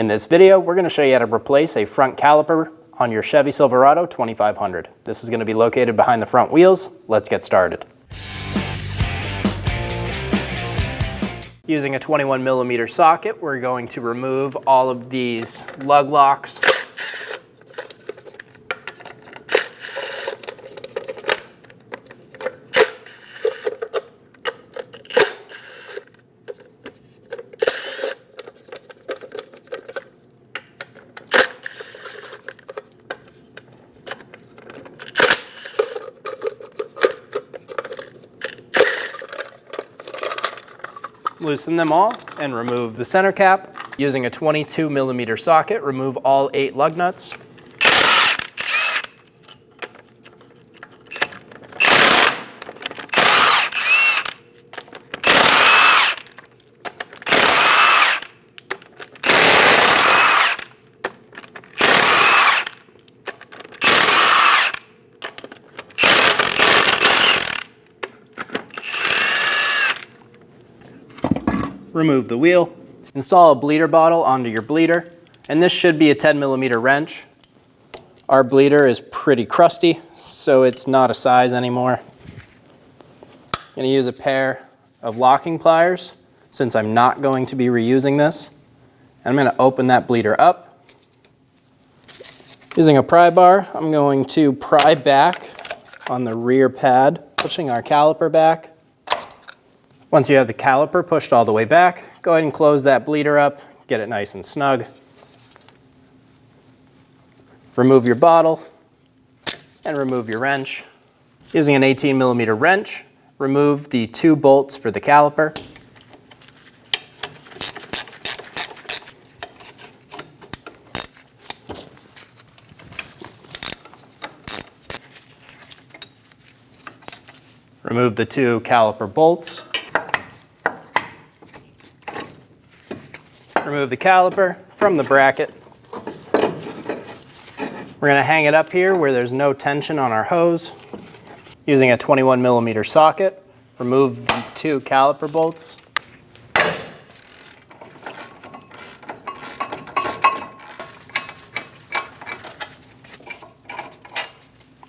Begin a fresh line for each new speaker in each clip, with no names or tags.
In this video, we're going to show you how to replace a front caliper on your Chevy Silverado 2500. This is going to be located behind the front wheels. Let's get started. Using a 21mm socket, we're going to remove all of these lug locks. Loosen them all and remove the center cap. Using a 22mm socket, remove all 8 lug nuts. Remove the wheel. Install a bleeder bottle onto your bleeder, and this should be a 10mm wrench. Our bleeder is pretty crusty, so it's not a size anymore. I'm going to use a pair of locking pliers since I'm not going to be reusing this. I'm going to open that bleeder up. Using a pry bar, I'm going to pry back on the rear pad, pushing our caliper back. Once you have the caliper pushed all the way back, go ahead and close that bleeder up, get it nice and snug. Remove your bottle and remove your wrench. Using an 18mm wrench, remove the 2 bolts for the caliper. Remove the 2 caliper bolts. Remove the caliper from the bracket. We're going to hang it up here where there's no tension on our hose. Using a 21mm socket, remove the 2 caliper bolts.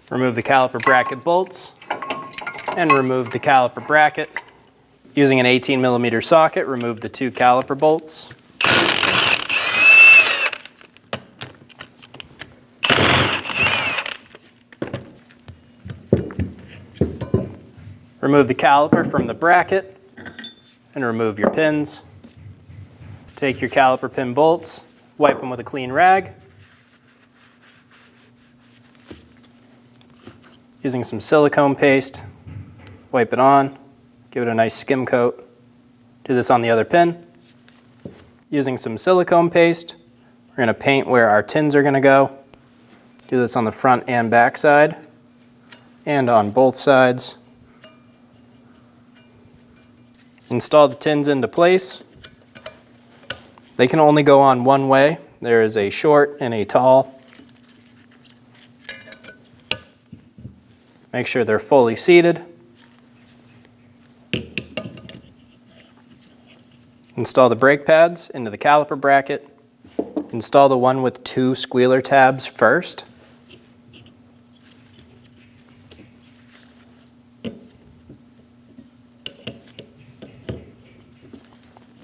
Remove the caliper bracket bolts and remove the caliper bracket. Using an 18mm socket, remove the 2 caliper bolts. Remove the caliper from the bracket and remove your pins. Take your caliper pin bolts, wipe them with a clean rag. Using some silicone paste, wipe it on, give it a nice skim coat. Do this on the other pin. Using some silicone paste, we're going to paint where our tins are going to go. Do this on the front and back side and on both sides. Install the tins into place. They can only go on one way. There is a short and a tall. Make sure they're fully seated. Install the brake pads into the caliper bracket. Install the one with 2 squealer tabs first.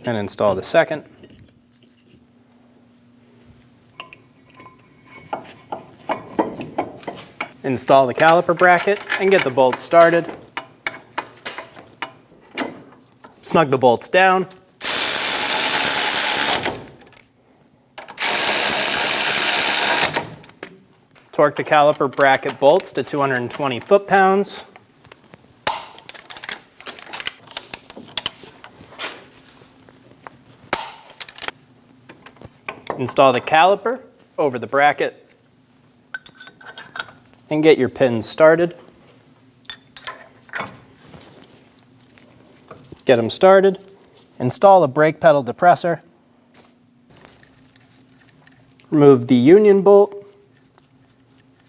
And install the second. Install the caliper bracket and get the bolts started. Snug the bolts down. Torque the caliper bracket bolts to 220 foot-pounds. Install the caliper over the bracket and get your pins started. Get them started. Install the brake pedal depressor. Remove the union bolt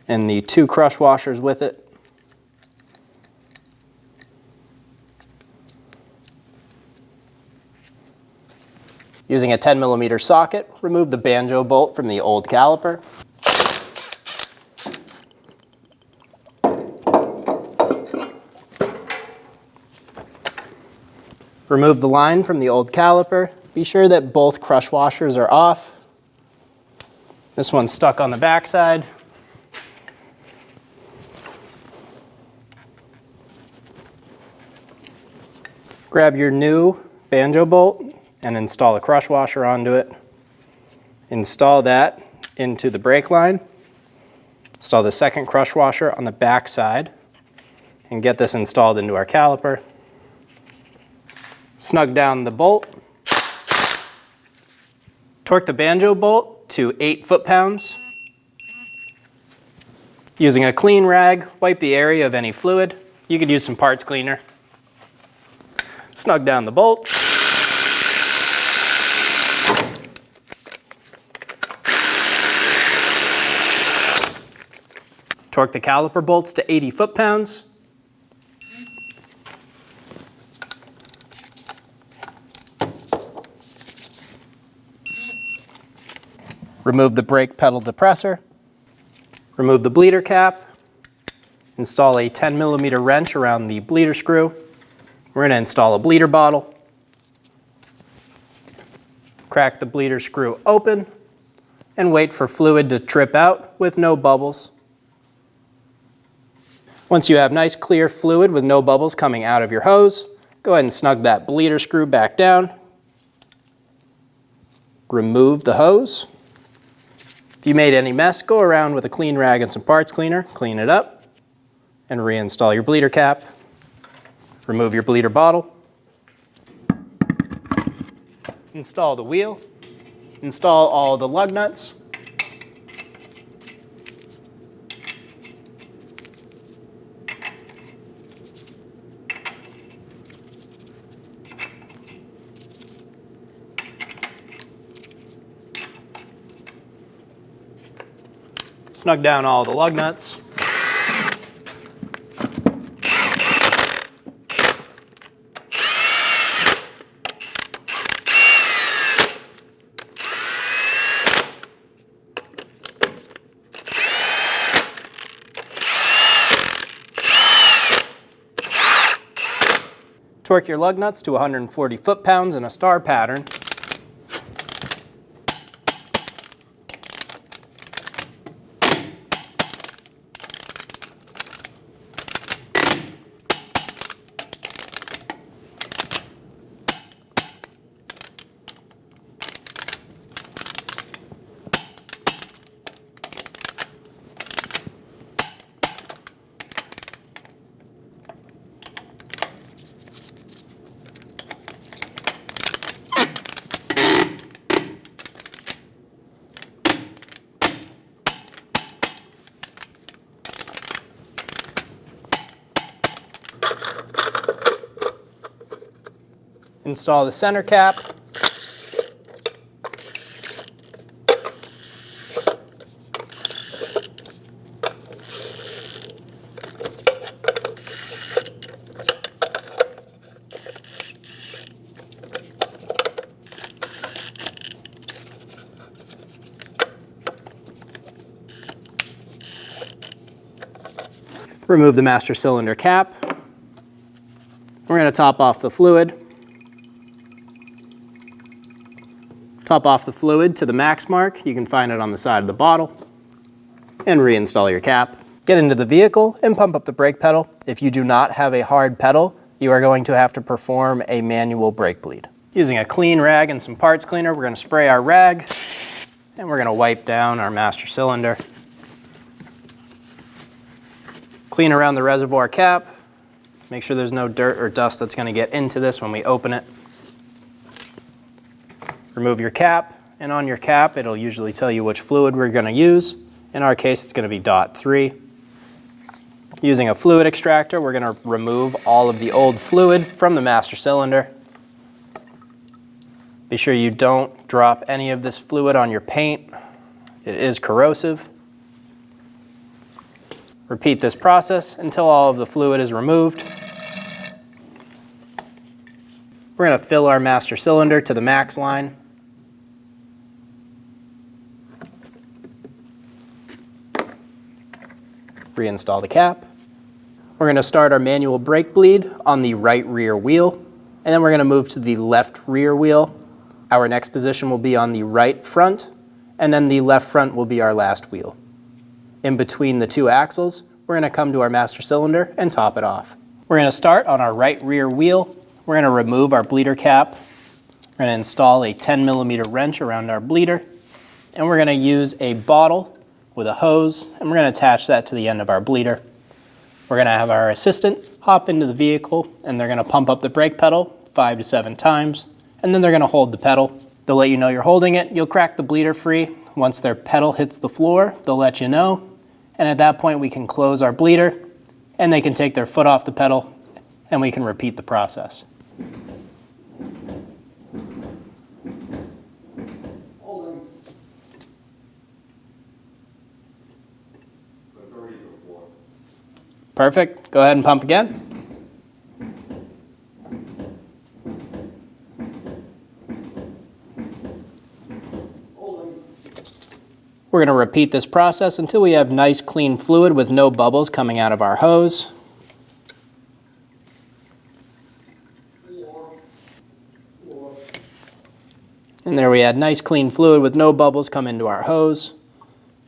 and the 2 crush washers with it. Using a 10mm socket, remove the banjo bolt from the old caliper. Remove the line from the old caliper. Be sure that both crush washers are off. This one's stuck on the backside. Grab your new banjo bolt and install a crush washer onto it. Install that into the brake line. Install the second crush washer on the back side and get this installed into our caliper. Snug down the bolt. Torque the banjo bolt to 8 foot-pounds. Using a clean rag, wipe the area of any fluid. You could use some parts cleaner. Snug down the bolts. Torque the caliper bolts to 80 foot-pounds. Remove the brake pedal depressor. Remove the bleeder cap. Install a 10mm wrench around the bleeder screw. We're going to install a bleeder bottle. Crack the bleeder screw open and wait for fluid to drip out with no bubbles. Once you have nice clear fluid with no bubbles coming out of your hose, go ahead and snug that bleeder screw back down. Remove the hose. If you made any mess, go around with a clean rag and some parts cleaner, clean it up, and reinstall your bleeder cap. Remove your bleeder bottle. Install the wheel. Install all the lug nuts. Snug down all the lug nuts. Torque your lug nuts to 140 foot-pounds in a star pattern. Install the center cap. Remove the master cylinder cap. We're going to top off the fluid. Top off the fluid to the max mark. You can find it on the side of the bottle. And reinstall your cap. Get into the vehicle and pump up the brake pedal. If you do not have a hard pedal, you are going to have to perform a manual brake bleed. Using a clean rag and some parts cleaner, we're going to spray our rag and we're going to wipe down our master cylinder. Clean around the reservoir cap. Make sure there's no dirt or dust that's going to get into this when we open it. Remove your cap, and on your cap it'll usually tell you which fluid we're going to use. In our case it's going to be DOT3. Using a fluid extractor, we're going to remove all of the old fluid from the master cylinder. Be sure you don't drop any of this fluid on your paint. It is corrosive. Repeat this process until all of the fluid is removed. We're going to fill our master cylinder to the max line. Reinstall the cap. We're going to start our manual brake bleed on the right rear wheel, and then we're going to move to the left rear wheel. Our next position will be on the right front, and then the left front will be our last wheel. In between the two axles, we're going to come to our master cylinder and top it off. We're going to start on our right rear wheel. We're going to remove our bleeder cap. We're going to install a 10mm wrench around our bleeder, and we're going to use a bottle with a hose, and we're going to attach that to the end of our bleeder. We're going to have our assistant hop into the vehicle, and they're going to pump up the brake pedal 5 to 7 times, and then they're going to hold the pedal. They'll let you know you're holding it. You'll crack the bleeder free. Once their pedal hits the floor, they'll let you know, and at that point we can close our bleeder, and they can take their foot off the pedal, and we can repeat the process. Perfect. Go ahead and pump again. We're going to repeat this process until we have nice clean fluid with no bubbles coming out of our hose. And there we had nice clean fluid with no bubbles come into our hose.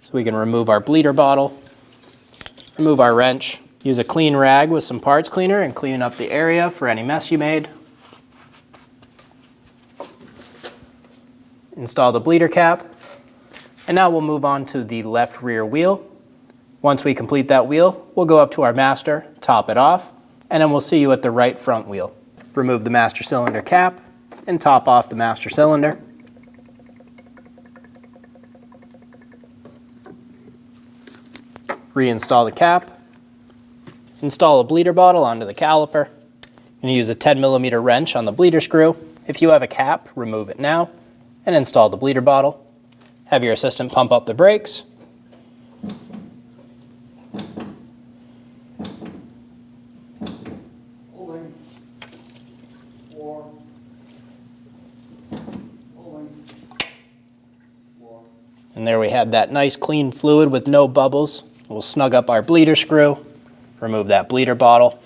So we can remove our bleeder bottle, remove our wrench, use a clean rag with some parts cleaner and clean up the area for any mess you made. Install the bleeder cap. And now we'll move on to the left rear wheel. Once we complete that wheel, we'll go up to our master, top it off, and then we'll see you at the right front wheel. Remove the master cylinder cap and top off the master cylinder. Reinstall the cap. Install a bleeder bottle onto the caliper. And use a 10mm wrench on the bleeder screw. If you have a cap, remove it now and install the bleeder bottle. Have your assistant pump up the brakes. And there we have that nice clean fluid with no bubbles. We'll snug up our bleeder screw, remove that bleeder bottle.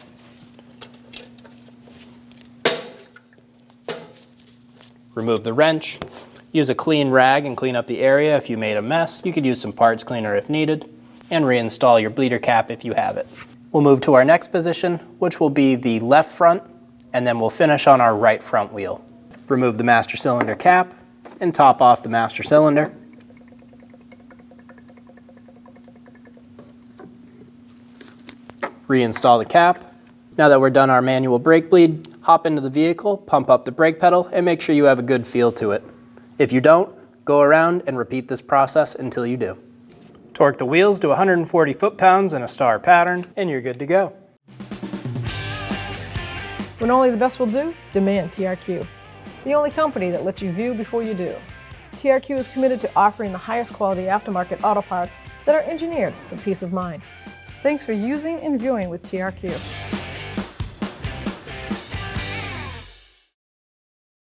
Remove the wrench. Use a clean rag and clean up the area if you made a mess. You could use some parts cleaner if needed, and reinstall your bleeder cap if you have it. We'll move to our next position, which will be the left front, and then we'll finish on our right front wheel. Remove the master cylinder cap and top off the master cylinder. Reinstall the cap. Now that we're done our manual brake bleed, hop into the vehicle, pump up the brake pedal, and make sure you have a good feel to it. If you don't, go around and repeat this process until you do. Torque the wheels to 140 foot-pounds in a star pattern, and you're good to go.
When only the best will do, demand TRQ. The only company that lets you view before you do. TRQ is committed to offering the highest quality aftermarket auto parts that are engineered for peace of mind. Thanks for using and viewing with TRQ.